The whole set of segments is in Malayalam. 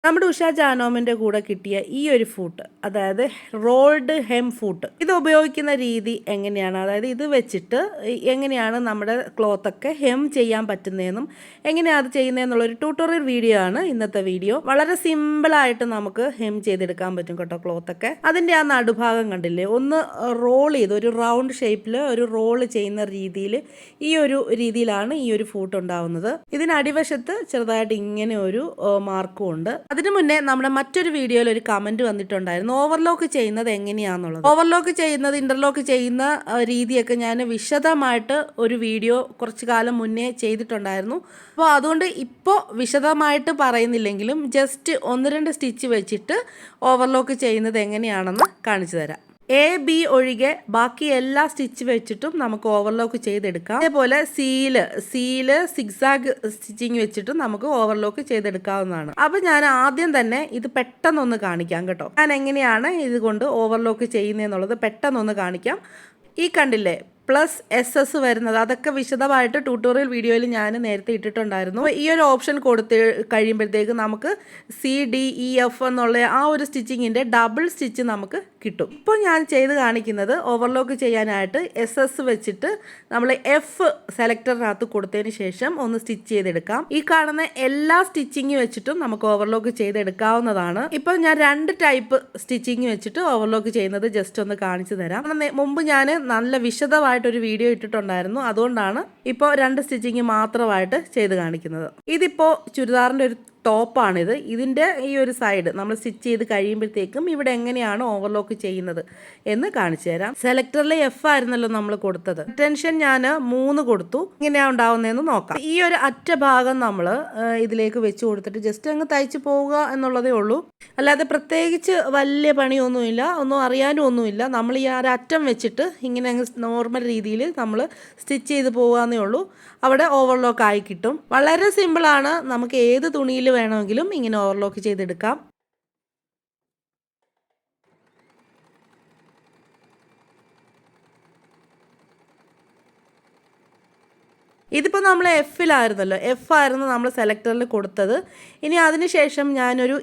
നമ്മുടെ ഉഷ ജാനോമിൻ്റെ കൂടെ കിട്ടിയ ഈ ഒരു ഫൂട്ട്, അതായത് റോൾഡ് ഹെം ഫൂട്ട്, ഇത് ഉപയോഗിക്കുന്ന രീതി എങ്ങനെയാണ്, അതായത് ഇത് വെച്ചിട്ട് എങ്ങനെയാണ് നമ്മുടെ ക്ലോത്തൊക്കെ ഹെം ചെയ്യാൻ പറ്റുന്നതെന്നും എങ്ങനെയാണ് അത് ചെയ്യുന്നതെന്നുള്ളൊരു ട്യൂട്ടോറിയൽ വീഡിയോ ആണ് ഇന്നത്തെ വീഡിയോ. വളരെ സിമ്പിളായിട്ട് നമുക്ക് ഹെം ചെയ്തെടുക്കാൻ പറ്റും കേട്ടോ ക്ലോത്തൊക്കെ. അതിൻ്റെ ആ നടുഭാഗം കണ്ടില്ലേ, ഒന്ന് റോൾ ചെയ്ത് ഒരു റൗണ്ട് ഷേപ്പിൽ ഒരു റോൾ ചെയ്യുന്ന രീതിയിൽ ഈ ഒരു രീതിയിലാണ് ഈ ഒരു ഫൂട്ട് ഉണ്ടാവുന്നത്. ഇതിന് അടിവശത്ത് ചെറുതായിട്ട് ഇങ്ങനെ ഒരു മാർക്കും ഉണ്ട്. അതിനു മുന്നേ നമ്മുടെ മറ്റൊരു വീഡിയോയിൽ ഒരു കമന്റ് വന്നിട്ടുണ്ടായിരുന്നു, ഓവർലോക്ക് ചെയ്യുന്നത് എങ്ങനെയാണെന്നുള്ളത്. ഓവർലോക്ക് ചെയ്യുന്നത്, ഇന്റർലോക്ക് ചെയ്യുന്ന രീതിയൊക്കെ ഞാൻ വിശദമായിട്ട് ഒരു വീഡിയോ കുറച്ചു കാലം മുന്നേ ചെയ്തിട്ടുണ്ടായിരുന്നു. അപ്പോൾ അതുകൊണ്ട് ഇപ്പോൾ വിശദമായിട്ട് പറയുന്നില്ലെങ്കിലും ജസ്റ്റ് 1-2 സ്റ്റിച്ച് വെച്ചിട്ട് ഓവർലോക്ക് ചെയ്യുന്നത് എങ്ങനെയാണെന്ന് കാണിച്ചു തരാം. എ ബി ഒഴികെ ബാക്കി എല്ലാ സ്റ്റിച്ച് വെച്ചിട്ടും നമുക്ക് ഓവർലോക്ക് ചെയ്തെടുക്കാം. അതേപോലെ സീല് സിഗ്സാഗ് സ്റ്റിച്ചിങ് വെച്ചിട്ടും നമുക്ക് ഓവർലോക്ക് ചെയ്തെടുക്കാവുന്നതാണ്. അപ്പോൾ ഞാൻ ആദ്യം തന്നെ ഇത് പെട്ടെന്നൊന്ന് കാണിക്കാം കേട്ടോ. ഞാൻ എങ്ങനെയാണ് ഇതുകൊണ്ട് ഓവർലോക്ക് ചെയ്യുന്നതെന്നുള്ളത് പെട്ടെന്നൊന്ന് കാണിക്കാം. ഈ കണ്ടില്ലേ +SS വരുന്നത്, അതൊക്കെ വിശദമായിട്ട് ട്യൂട്ടോറിയൽ വീഡിയോയിൽ ഞാൻ നേരത്തെ ഇട്ടിട്ടുണ്ടായിരുന്നു. ഈ ഒരു ഓപ്ഷൻ കൊടുത്ത് കഴിയുമ്പോഴത്തേക്ക് നമുക്ക് CDEF എന്നുള്ള ആ ഒരു സ്റ്റിച്ചിങ്ങിൻ്റെ ഡബിൾ സ്റ്റിച്ച് നമുക്ക് കിട്ടും. ഇപ്പോൾ ഞാൻ ചെയ്ത് കാണിക്കുന്നത് ഓവർലോക്ക് ചെയ്യാനായിട്ട് SS വെച്ചിട്ട് നമ്മൾ F സെലക്ടറിനകത്ത് കൊടുത്തതിന് ശേഷം ഒന്ന് സ്റ്റിച്ച് ചെയ്തെടുക്കാം. ഈ കാണുന്ന എല്ലാ സ്റ്റിച്ചിങ് വെച്ചിട്ടും നമുക്ക് ഓവർലോക്ക് ചെയ്തെടുക്കാവുന്നതാണ്. ഇപ്പോൾ ഞാൻ 2 ടൈപ്പ് സ്റ്റിച്ചിങ് വെച്ചിട്ട് ഓവർലോക്ക് ചെയ്യുന്നത് ജസ്റ്റ് ഒന്ന് കാണിച്ചു തരാം. മുമ്പ് ഞാൻ നല്ല വിശദമായിട്ട് ഒരു വീഡിയോ ഇട്ടിട്ടുണ്ടായിരുന്നു, അതുകൊണ്ടാണ് ഇപ്പോൾ 2 സ്റ്റിച്ചിങ് മാത്രമായിട്ട് ചെയ്ത് കാണിക്കുന്നത്. ഇതിപ്പോൾ ചുരിദാറിൻ്റെ ഒരു ടോപ്പാണിത്. ഇതിൻ്റെ ഈ ഒരു സൈഡ് നമ്മൾ സ്റ്റിച്ച് ചെയ്ത് കഴിയുമ്പോഴത്തേക്കും ഇവിടെ എങ്ങനെയാണ് ഓവർലോക്ക് ചെയ്യുന്നത് എന്ന് കാണിച്ചു തരാം. സെലക്ടറിൽ F ആയിരുന്നല്ലോ നമ്മൾ കൊടുത്തത്. ടെൻഷൻ ഞാൻ 3 കൊടുത്തു. എങ്ങനെയാണ് ഉണ്ടാവുന്നതെന്ന് നോക്കാം. ഈ ഒരു അറ്റ ഭാഗം നമ്മൾ ഇതിലേക്ക് വെച്ച് കൊടുത്തിട്ട് ജസ്റ്റ് അങ്ങ് തയ്ച്ച് പോവുക എന്നുള്ളതേ ഉള്ളൂ. അല്ലാതെ പ്രത്യേകിച്ച് വലിയ പണിയൊന്നുമില്ല, ഒന്നും അറിയാനും ഒന്നുമില്ല. നമ്മൾ ഈ ഒരു അറ്റം വെച്ചിട്ട് ഇങ്ങനെ അങ്ങ് നോർമൽ രീതിയിൽ നമ്മൾ സ്റ്റിച്ച് ചെയ്ത് പോകാമെന്നേ ഉള്ളൂ. അവിടെ ഓവർലോക്ക് ആയി കിട്ടും. വളരെ സിമ്പിളാണ്. നമുക്ക് ഏത് തുണിയിൽ വേണമെങ്കിലും ഇങ്ങനെ ഓവർലോക്ക് ചെയ്തെടുക്കാം. ഇതിപ്പോൾ നമ്മൾ F ആയിരുന്നു നമ്മൾ സെലക്ടറിൽ കൊടുത്തത്. ഇനി അതിനുശേഷം ഞാനൊരു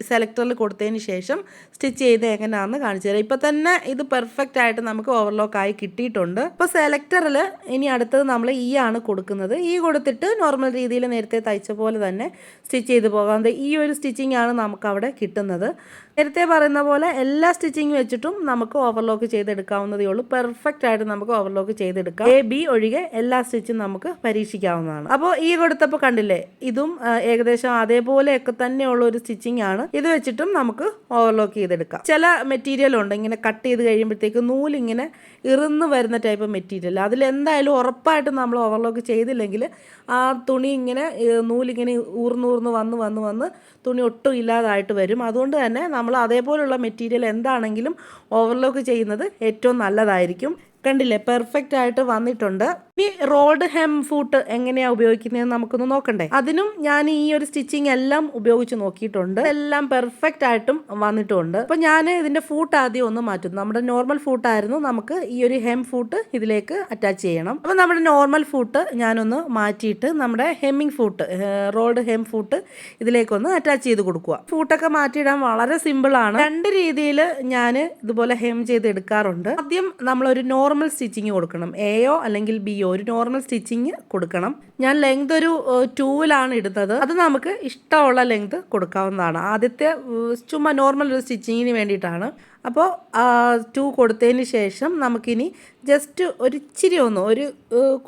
സെലക്ടറിൽ കൊടുത്തതിന് ശേഷം സ്റ്റിച്ച് ചെയ്ത് എങ്ങനെയാണെന്ന് കാണിച്ചു തരാം. ഇപ്പോൾ തന്നെ ഇത് പെർഫെക്റ്റ് ആയിട്ട് നമുക്ക് ഓവർലോക്കായി കിട്ടിയിട്ടുണ്ട്. ഇപ്പോൾ സെലക്ടറിൽ ഇനി അടുത്തത് നമ്മൾ ആണ് കൊടുക്കുന്നത്. കൊടുത്തിട്ട് നോർമൽ രീതിയിൽ നേരത്തെ തയ്ച്ച പോലെ തന്നെ സ്റ്റിച്ച് ചെയ്ത് പോകാം. ഈ ഒരു സ്റ്റിച്ചിങ് ആണ് നമുക്ക് അവിടെ കിട്ടുന്നത്. നേരത്തെ പറയുന്ന പോലെ എല്ലാ സ്റ്റിച്ചിങ് വെച്ചിട്ടും നമുക്ക് ഓവർലോക്ക് ചെയ്തെടുക്കാവുന്നതേ ഉള്ളൂ. പെർഫെക്റ്റ് ആയിട്ട് നമുക്ക് ഓവർലോക്ക് ചെയ്തെടുക്കാം. A B ഒഴികെ എല്ലാ സ്റ്റിച്ചും നമുക്ക് പരീക്ഷിക്കാവുന്നതാണ്. അപ്പോൾ കൊടുത്തപ്പോൾ കണ്ടില്ലേ, ഇതും ഏകദേശം അതേപോലെയൊക്കെ തന്നെയുള്ള ഒരു സ്റ്റിച്ചിങ് ആണ്. ഇത് വെച്ചിട്ടും നമുക്ക് ഓവർലോക്ക് ചെയ്തെടുക്കാം. ചില മെറ്റീരിയൽ ഉണ്ട് ഇങ്ങനെ കട്ട് ചെയ്ത് കഴിയുമ്പോഴത്തേക്ക് നൂലിങ്ങനെ ഇറുന്ന് വരുന്ന ടൈപ്പ് മെറ്റീരിയൽ. അതിലെന്തായാലും ഉറപ്പായിട്ടും നമ്മൾ ഓവർലോക്ക് ചെയ്തില്ലെങ്കിൽ ആ തുണി ഇങ്ങനെ നൂലിങ്ങനെ ഊർന്നൂർന്ന് വന്ന് തുണി ഒട്ടും ഇല്ലാതായിട്ട് വരും. അതുകൊണ്ട് തന്നെ നമ്മൾ അതേപോലുള്ള മെറ്റീരിയൽ എന്താണെങ്കിലും ഓവർലോക്ക് ചെയ്യുന്നത് ഏറ്റവും നല്ലതായിരിക്കും. കണ്ടില്ലേ, പെർഫെക്റ്റ് ആയിട്ട് വന്നിട്ടുണ്ട്. ഈ റോൾഡ് ഹെം ഫൂട്ട് എങ്ങനെയാണ് ഉപയോഗിക്കുന്നതെന്ന് നമുക്കൊന്ന് നോക്കണ്ടേ. അതിനും ഞാൻ ഈ ഒരു സ്റ്റിച്ചിങ് എല്ലാം ഉപയോഗിച്ച് നോക്കിയിട്ടുണ്ട്. എല്ലാം പെർഫെക്റ്റ് ആയിട്ടും വന്നിട്ടുണ്ട്. അപ്പോൾ ഞാൻ ഇതിൻ്റെ ഫൂട്ട് ആദ്യം ഒന്ന് മാറ്റും. നമ്മുടെ നോർമൽ ഫൂട്ടായിരുന്നു, നമുക്ക് ഈ ഒരു ഹെം ഫൂട്ട് ഇതിലേക്ക് അറ്റാച്ച് ചെയ്യണം. അപ്പോൾ നമ്മുടെ നോർമൽ ഫൂട്ട് ഞാനൊന്ന് മാറ്റിയിട്ട് നമ്മുടെ hemming foot, rolled hem foot ഇതിലേക്കൊന്ന് അറ്റാച്ച് ചെയ്ത് കൊടുക്കുക. ഫൂട്ടൊക്കെ മാറ്റിയിടാൻ വളരെ സിമ്പിളാണ്. 2 രീതിയിൽ ഞാൻ ഇതുപോലെ ഹെം ചെയ്ത് എടുക്കാറുണ്ട്. ആദ്യം നമ്മളൊരു നോർമൽ സ്റ്റിച്ചിങ് കൊടുക്കണം. എയോ അല്ലെങ്കിൽ ബിയോ ഒരു നോർമൽ സ്റ്റിച്ചിങ് കൊടുക്കണം. ഞാൻ ലെങ്ത് ഒരു 2-ലാണ് ഇടുന്നത്. അത് നമുക്ക് ഇഷ്ടമുള്ള ലെങ്ത് കൊടുക്കാവുന്നതാണ്. ആദ്യത്തെ ചുമ്മാ നോർമൽ ഒരു സ്റ്റിച്ചിങ്ങിന് വേണ്ടിയിട്ടാണ്. അപ്പോൾ 2 കൊടുത്തതിന് ശേഷം നമുക്കിനി ജസ്റ്റ് ഒരിച്ചിരി ഒരു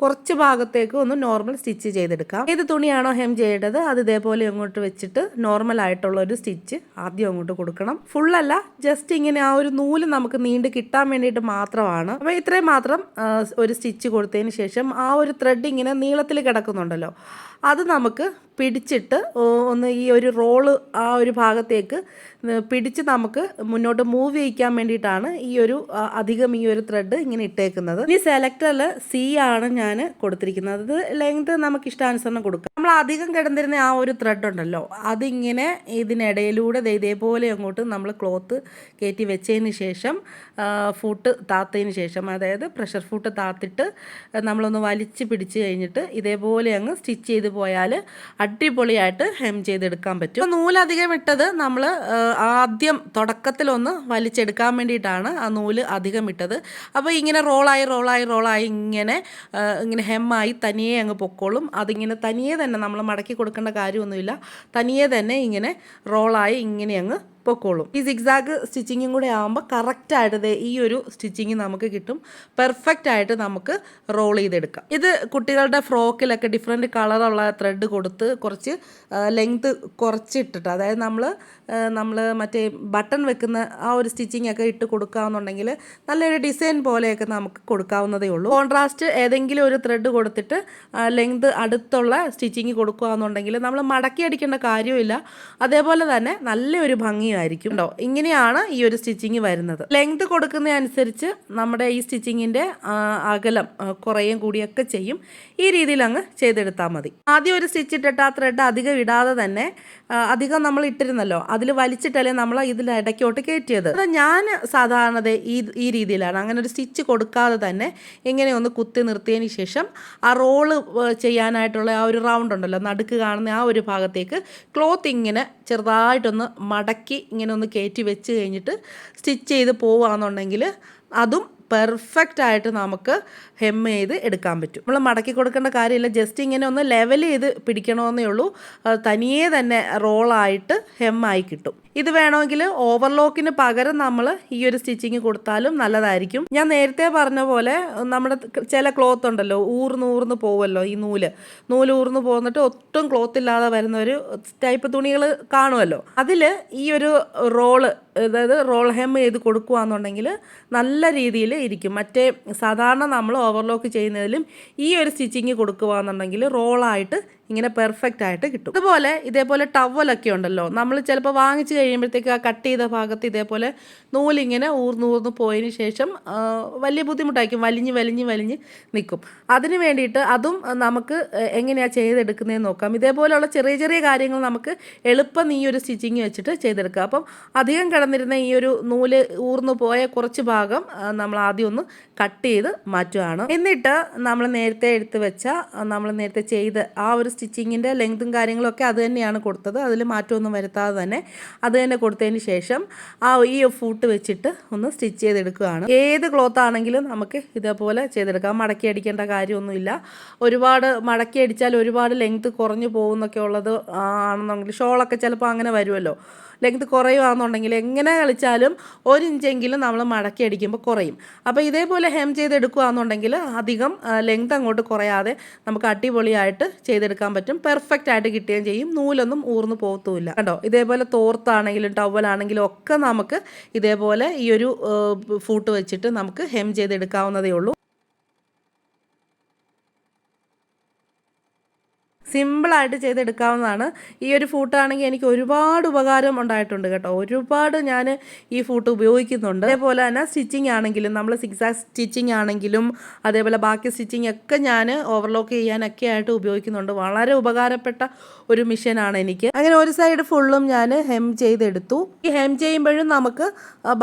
കുറച്ച് ഭാഗത്തേക്ക് ഒന്ന് നോർമൽ സ്റ്റിച്ച് ചെയ്തെടുക്കാം. ഏത് തുണിയാണോ ഹെം ചെയ്യേണ്ടത് അത് ഇതേപോലെ അങ്ങോട്ട് വെച്ചിട്ട് നോർമൽ ആയിട്ടുള്ള ഒരു സ്റ്റിച്ച് ആദ്യം അങ്ങോട്ട് കൊടുക്കണം. ഫുള്ളല്ല, ജസ്റ്റ് ഇങ്ങനെ ആ ഒരു നൂല് നമുക്ക് നീണ്ട് കിട്ടാൻ വേണ്ടിയിട്ട് മാത്രമാണ്. അപ്പോൾ ഇത്രയും മാത്രം ഒരു സ്റ്റിച്ച് കൊടുത്തതിന് ശേഷം ആ ഒരു ത്രെഡ് ഇങ്ങനെ നീളത്തിൽ കിടക്കുന്നുണ്ടല്ലോ, അത് നമുക്ക് പിടിച്ചിട്ട് ഒന്ന് ഈ ഒരു റോള് ആ ഒരു ഭാഗത്തേക്ക് പിടിച്ച് നമുക്ക് മുന്നോട്ട് മൂവ് ചെയ്യിക്കാൻ വേണ്ടിയിട്ടാണ് ഈ ഒരു ത്രെഡ് ഇങ്ങനെ ഇട്ടേക്കുന്നത്. ഈ സെലക്ടറിൽ C ആണ് ഞാൻ കൊടുത്തിരിക്കുന്നത്. അത് ലെങ്ത് നമുക്ക് ഇഷ്ടാനുസരണം കൊടുക്കാം. നമ്മൾ അധികം കിടന്നിരുന്ന ആ ഒരു ത്രെഡ് ഉണ്ടല്ലോ, അതിങ്ങനെ ഇതിനിടയിലൂടെ ഇതേപോലെ അങ്ങോട്ട് നമ്മൾ ക്ലോത്ത് കയറ്റി വെച്ചതിന് ശേഷം ഫൂട്ട് താത്തതിന് ശേഷം, അതായത് പ്രഷർ ഫൂട്ട് താത്തിട്ട് നമ്മളൊന്ന് വലിച്ച് പിടിച്ച് കഴിഞ്ഞിട്ട് ഇതേപോലെ അങ്ങ് സ്റ്റിച്ച് ചെയ്ത് പോയാൽ അടിപൊളിയായിട്ട് ഹെം ചെയ്തെടുക്കാൻ പറ്റും. അപ്പോൾ നൂലധികം ഇട്ടത് നമ്മൾ ആദ്യം തുടക്കത്തിലൊന്ന് വലിച്ചെടുക്കാൻ വേണ്ടിയിട്ടാണ് ആ നൂല് അധികം ഇട്ടത്. അപ്പോൾ ഇങ്ങനെ റോളായി ഇങ്ങനെ ഹെമ്മായി തനിയെ അങ്ങ് പൊക്കോളും. അതിങ്ങനെ തനിയെ തന്നെ നമ്മൾ മടക്കി കൊടുക്കേണ്ട കാര്യമൊന്നുമില്ല. തനിയെ തന്നെ ഇങ്ങനെ റോളായി ഇങ്ങനെ അങ്ങ് പൊക്കോളും. ഈ സിഗ്സാഗ് സ്റ്റിച്ചിങ്ങും കൂടെ ആകുമ്പോൾ കറക്റ്റായിട്ട് ഈ ഒരു സ്റ്റിച്ചിങ് നമുക്ക് കിട്ടും. പെർഫെക്റ്റ് ആയിട്ട് നമുക്ക് റോൾ ചെയ്തെടുക്കാം. ഇത് കുട്ടികളുടെ ഫ്രോക്കിലൊക്കെ ഡിഫറെൻറ്റ് കളറുള്ള ത്രെഡ് കൊടുത്ത് കുറച്ച് ലെങ്ത്ത് കുറച്ചിട്ടിട്ട്, അതായത് നമ്മൾ മറ്റേ ബട്ടൺ വെക്കുന്ന ആ ഒരു സ്റ്റിച്ചിങ് ഒക്കെ ഇട്ട് കൊടുക്കാമെന്നുണ്ടെങ്കിൽ നല്ലൊരു ഡിസൈൻ പോലെയൊക്കെ നമുക്ക് കൊടുക്കാവുന്നതേ ഉള്ളൂ. കോൺട്രാസ്റ്റ് ഏതെങ്കിലും ഒരു ത്രെഡ് കൊടുത്തിട്ട് ലെങ്ത്ത് അടുത്തുള്ള സ്റ്റിച്ചിങ് കൊടുക്കുകയെന്നുണ്ടെങ്കിൽ നമ്മൾ മടക്കി അടിക്കേണ്ട കാര്യമില്ല. അതേപോലെ തന്നെ നല്ലൊരു ഭംഗിയായിരിക്കും കേട്ടോ. ഇങ്ങനെയാണ് ഈ ഒരു സ്റ്റിച്ചിങ് വരുന്നത്. ലെങ്ത് കൊടുക്കുന്ന അനുസരിച്ച് നമ്മുടെ ഈ സ്റ്റിച്ചിങ്ങിൻ്റെ അകലം കുറയും കൂടിയൊക്കെ ചെയ്യും. ഈ രീതിയിൽ അങ്ങ് ചെയ്തെടുത്താൽ മതി. ആദ്യം ഒരു സ്റ്റിച്ച് ഇട്ടിട്ട് ആ ത്രെഡ് അധികം ഇടാതെ തന്നെ, അധികം നമ്മൾ ഇട്ടിരുന്നല്ലോ, അതിൽ വലിച്ചിട്ടല്ലേ നമ്മൾ ഇതിൽ ഇടയ്ക്കോട്ട് കയറ്റിയത്. അത് ഞാൻ സാധാരണ ഈ രീതിയിലാണ്, അങ്ങനെ ഒരു സ്റ്റിച്ച് കൊടുക്കാതെ തന്നെ ഇങ്ങനെ ഒന്ന് കുത്തി നിർത്തിയതിന് ശേഷം ആ റോള് ചെയ്യാനായിട്ടുള്ള ആ ഒരു റൗണ്ട് ഉണ്ടല്ലോ, നടുക്ക് കാണുന്ന ആ ഒരു ഭാഗത്തേക്ക് ക്ലോത്ത് ഇങ്ങനെ ചെറുതായിട്ടൊന്ന് മടക്കി ഇങ്ങനെ ഒന്ന് കയറ്റി വെച്ച് കഴിഞ്ഞിട്ട് സ്റ്റിച്ച് ചെയ്ത് പോവുകയാണെന്നുണ്ടെങ്കിൽ അതും പെർഫെക്റ്റ് ആയിട്ട് നമുക്ക് ഹെം ചെയ്ത് എടുക്കാൻ പറ്റും. നമ്മൾ മടക്കി കൊടുക്കേണ്ട കാര്യമില്ല, ജസ്റ്റ് ഇങ്ങനെ ഒന്ന് ലെവൽ ചെയ്ത് പിടിക്കണമെന്നേ ഉള്ളൂ. തനിയെ തന്നെ റോളായിട്ട് ഹെമ്മായി കിട്ടും. ഇത് വേണമെങ്കിൽ ഓവർലോക്കിന് പകരം നമ്മൾ ഈ ഒരു സ്റ്റിച്ചിങ് കൊടുത്താലും നല്ലതായിരിക്കും. ഞാൻ നേരത്തെ പറഞ്ഞ പോലെ നമ്മുടെ ചില ക്ലോത്ത് ഉണ്ടല്ലോ, ഊർന്ന് പോവുമല്ലോ, ഈ നൂല് ഊർന്ന് പോന്നിട്ട് ഒട്ടും ക്ലോത്ത് ഇല്ലാതെ വരുന്ന ഒരു ടൈപ്പ് തുണികൾ കാണുമല്ലോ. അതിൽ ഈ ഒരു റോള്, അതായത് റോൾ ഹെം ചെയ്ത് കൊടുക്കുകയാണെന്നുണ്ടെങ്കിൽ നല്ല രീതിയിൽ ഇരിക്കും. മറ്റേ സാധാരണ നമ്മൾ ഓവർലോക്ക് ചെയ്യുന്നതിലും ഈ ഒരു സ്റ്റിച്ചിങ് കൊടുക്കുകയാണെന്നുണ്ടെങ്കിൽ റോളായിട്ട് ഇങ്ങനെ പെർഫെക്റ്റ് ആയിട്ട് കിട്ടും. ഇതേപോലെ ടവലൊക്കെ ഉണ്ടല്ലോ, നമ്മൾ ചിലപ്പോൾ വാങ്ങിച്ച് കഴിയുമ്പോഴത്തേക്ക് ആ കട്ട് ചെയ്ത ഭാഗത്ത് ഇതേപോലെ നൂലിങ്ങനെ ഊർന്ന് പോയതിന് ശേഷം വലിയ ബുദ്ധിമുട്ടായിരിക്കും, വലിഞ്ഞ് നിൽക്കും. അതിന് വേണ്ടിയിട്ട് അതും നമുക്ക് എങ്ങനെയാണ് ചെയ്തെടുക്കുന്നതെന്ന് നോക്കാം. ഇതേപോലെയുള്ള ചെറിയ ചെറിയ കാര്യങ്ങൾ നമുക്ക് എളുപ്പം ഈ ഒരു സ്റ്റിച്ചിങ് വെച്ചിട്ട് ചെയ്തെടുക്കാം. അപ്പം അധികം കിടന്നിരുന്ന ഈ ഒരു നൂല് ഊർന്നു പോയ കുറച്ച് ഭാഗം നമ്മൾ ആദ്യം ഒന്ന് കട്ട് ചെയ്ത് മാറ്റുകയാണ്. എന്നിട്ട് നമ്മൾ നേരത്തെ എടുത്ത് വെച്ച, നമ്മൾ നേരത്തെ ചെയ്ത് ആ ഒരു സ്റ്റിച്ചിങ്ങിൻ്റെ ലെങ്തും കാര്യങ്ങളൊക്കെ അത് തന്നെയാണ് കൊടുത്തത്. അതിൽ മാറ്റമൊന്നും വരുത്താതെ തന്നെ അത് തന്നെ കൊടുത്തതിന് ശേഷം ഈ ഫൂട്ട് വെച്ചിട്ട് ഒന്ന് സ്റ്റിച്ച് ചെയ്തെടുക്കുകയാണ്. ഏത് ക്ലോത്ത് ആണെങ്കിലും നമുക്ക് ഇതേപോലെ ചെയ്തെടുക്കാം. മടക്കി അടിക്കേണ്ട കാര്യമൊന്നുമില്ല. ഒരുപാട് മടക്കി അടിച്ചാൽ ഒരുപാട് ലെങ്ത് കുറഞ്ഞു പോകുന്നൊക്കെ ഉള്ളത് ആണെന്നുണ്ടെങ്കിൽ, ഷോളൊക്കെ ചിലപ്പോൾ അങ്ങനെ വരുമല്ലോ, ലെങ്ത് കുറയുകയാണെന്നുണ്ടെങ്കിൽ എങ്ങനെ കളിച്ചാലും 1 ഇഞ്ചെങ്കിലും നമ്മൾ മടക്കി അടിക്കുമ്പോൾ കുറയും. അപ്പോൾ ഇതേപോലെ ഹെം ചെയ്തെടുക്കുകയാണെന്നുണ്ടെങ്കിൽ അധികം ലെങ്ത് അങ്ങോട്ട് കുറയാതെ നമുക്ക് അടിപൊളിയായിട്ട് ചെയ്തെടുക്കാൻ പറ്റും. പെർഫെക്റ്റ് ആയിട്ട് കിട്ടുകയും ചെയ്യും. നൂലൊന്നും ഊർന്ന് പോകത്തുമില്ല കേട്ടോ. ഇതേപോലെ തോർത്താണെങ്കിലും ടവലാണെങ്കിലും ഒക്കെ നമുക്ക് ഇതേപോലെ ഈ ഒരു ഫൂട്ട് വെച്ചിട്ട് നമുക്ക് ഹെം ചെയ്തെടുക്കാവുന്നതേ ഉള്ളൂ. സിമ്പിളായിട്ട് ചെയ്തെടുക്കാവുന്നതാണ്. ഈ ഒരു ഫൂട്ടാണെങ്കിൽ എനിക്ക് ഒരുപാട് ഉപകാരം ഉണ്ടായിട്ടുണ്ട് കേട്ടോ. ഒരുപാട് ഞാൻ ഈ ഫൂട്ട് ഉപയോഗിക്കുന്നുണ്ട്. അതേപോലെ തന്നെ സ്റ്റിച്ചിങ് ആണെങ്കിലും, നമ്മൾ സിക്സാക് സ്റ്റിച്ചിങ് ആണെങ്കിലും അതേപോലെ ബാക്കി സ്റ്റിച്ചിങ് ഒക്കെ ഞാൻ ഓവർലോക്ക് ചെയ്യാനൊക്കെ ആയിട്ട് ഉപയോഗിക്കുന്നുണ്ട്. വളരെ ഉപകാരപ്പെട്ട ഒരു മിഷനാണ് എനിക്ക്. അങ്ങനെ ഒരു സൈഡ് ഫുള്ളും ഞാൻ ഹെം ചെയ്തെടുത്തു. ഈ ഹെം ചെയ്യുമ്പോഴും നമുക്ക്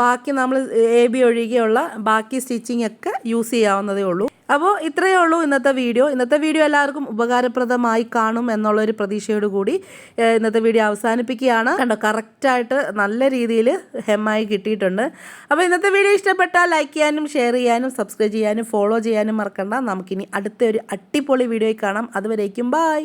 ബാക്കി നമ്മൾ AB ഒഴികെയുള്ള ബാക്കി സ്റ്റിച്ചിങ് ഒക്കെ യൂസ് ചെയ്യാവുന്നതേ ഉള്ളൂ. അപ്പോൾ ഇത്രയേ ഉള്ളൂ ഇന്നത്തെ വീഡിയോ. എല്ലാവർക്കും ഉപകാരപ്രദമായി കാണും എന്നുള്ളൊരു പ്രതീക്ഷയോടുകൂടി ഇന്നത്തെ വീഡിയോ അവസാനിപ്പിക്കുകയാണ്. കണ്ടോ, കറക്റ്റായിട്ട് നല്ല രീതിയിൽ ഹെമ്മായി കിട്ടിയിട്ടുണ്ട്. അപ്പോൾ ഇന്നത്തെ വീഡിയോ ഇഷ്ടപ്പെട്ടാൽ ലൈക്ക് ചെയ്യാനും ഷെയർ ചെയ്യാനും സബ്സ്ക്രൈബ് ചെയ്യാനും ഫോളോ ചെയ്യാനും മറക്കണ്ട. നമുക്കിനി അടുത്ത ഒരു അടിപൊളി വീഡിയോയിൽ കാണാം. അതുവരേക്കും ബൈ.